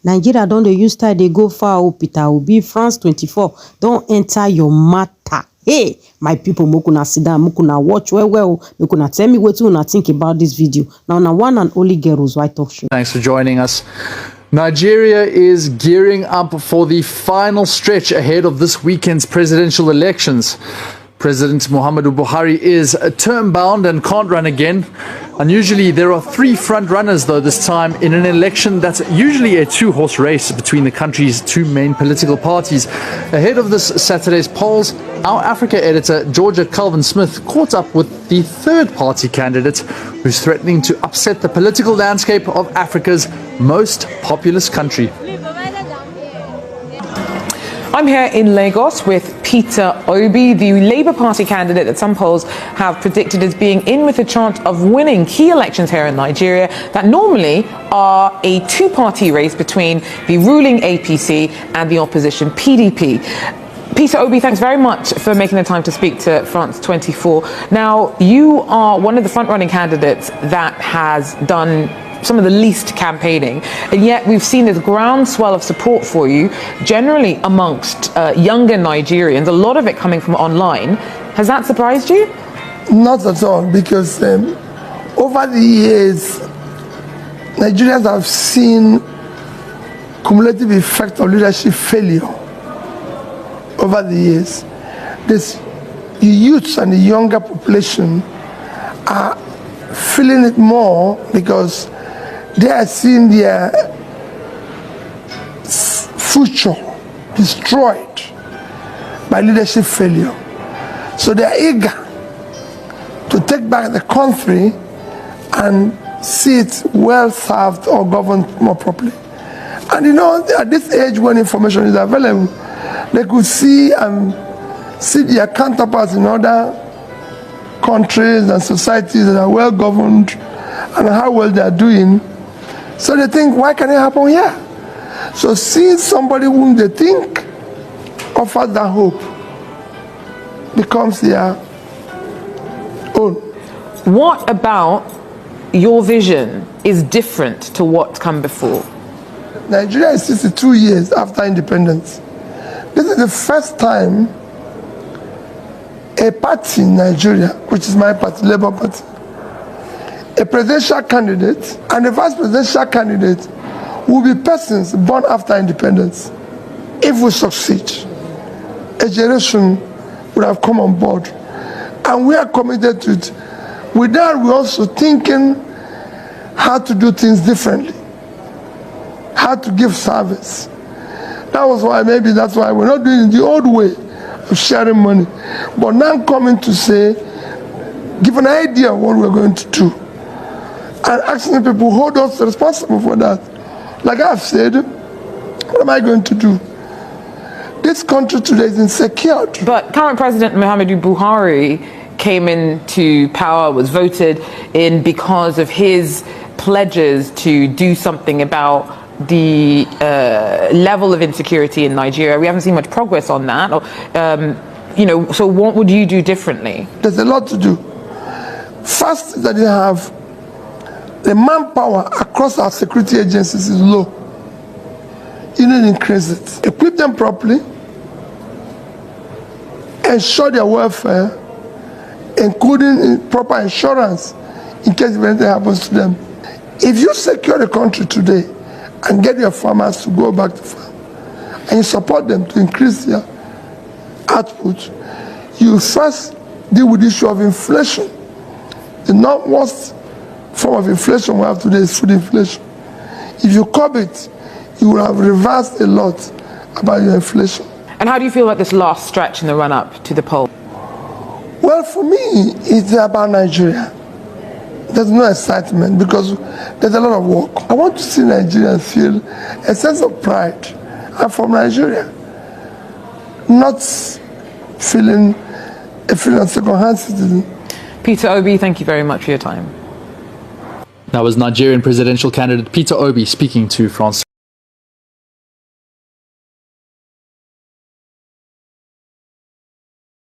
Nigeria don't they use style they go far. Oh, Peter Obi, France 24. Don't enter your matter. Hey, my people, mukuna sit down, mukuna watch well, mukuna tell me what you wanna think about this video. Now, one and only girls White Talk Show. Thanks for joining us. Nigeria is gearing up for the final stretch ahead of this weekend's presidential elections. President Muhammadu Buhari is term-bound and can't run again. Unusually, there are 3 front-runners, though, this time in an election that's usually a 2-horse race between the country's 2 main political parties. Ahead of this Saturday's polls, our Africa editor, Georgia Calvin-Smith, caught up with the third-party candidate who's threatening to upset the political landscape of Africa's most populous country. I'm here in Lagos with Peter Obi, the Labour Party candidate that some polls have predicted as being in with a chance of winning key elections here in Nigeria that normally are a 2-party race between the ruling APC and the opposition PDP. Peter Obi, thanks very much for making the time to speak to France 24. Now, you are one of the front-running candidates that has done some of the least campaigning, and yet we've seen this groundswell of support for you generally amongst younger Nigerians, a lot of it coming from online. Has that surprised you? Not at all, because over the years Nigerians have seen cumulative effect of leadership failure over the years. The youths and the younger population are feeling it more because they are seeing their future destroyed by leadership failure. So they are eager to take back the country and see it well served or governed more properly. And you know, at this age when information is available, they could see their counterparts in other countries and societies that are well governed and how well they are doing. So they think, why can it happen here? So seeing somebody whom they think offers that hope becomes their own. What about your vision is different to what's come before? Nigeria is 62 years after independence. This is the first time a party in Nigeria, which is my party, Labour Party, a presidential candidate and a vice presidential candidate will be persons born after independence. If we succeed, a generation would have come on board, and we are committed to it. With that, we're also thinking how to do things differently, how to give service. That was why, maybe that's why we're not doing it the old way of sharing money, but now coming to say, give an idea of what we're going to do, and asking people who hold us responsible for that. Like I've said, what am I going to do? This country today is insecure. But current President Muhammadu Buhari came into power, was voted in because of his pledges to do something about the level of insecurity in Nigeria. We haven't seen much progress on that. So what would you do differently? There's a lot to do. First, that you have the manpower across our security agencies is low. You need to increase it. Equip them properly, ensure their welfare, including proper insurance in case anything happens to them. If you secure the country today and get your farmers to go back to farm, and you support them to increase their output, you first deal with the issue of inflation. The worst form of inflation we have today is food inflation. If you curb it, you will have reversed a lot about your inflation. And how do you feel about this last stretch in the run-up to the poll? Well, for me, it's about Nigeria. There's no excitement because there's a lot of work. I want to see Nigerians feel a sense of pride. I'm from Nigeria. Not feeling a second-hand citizen. Peter Obi, thank you very much for your time. That was Nigerian presidential candidate Peter Obi speaking to France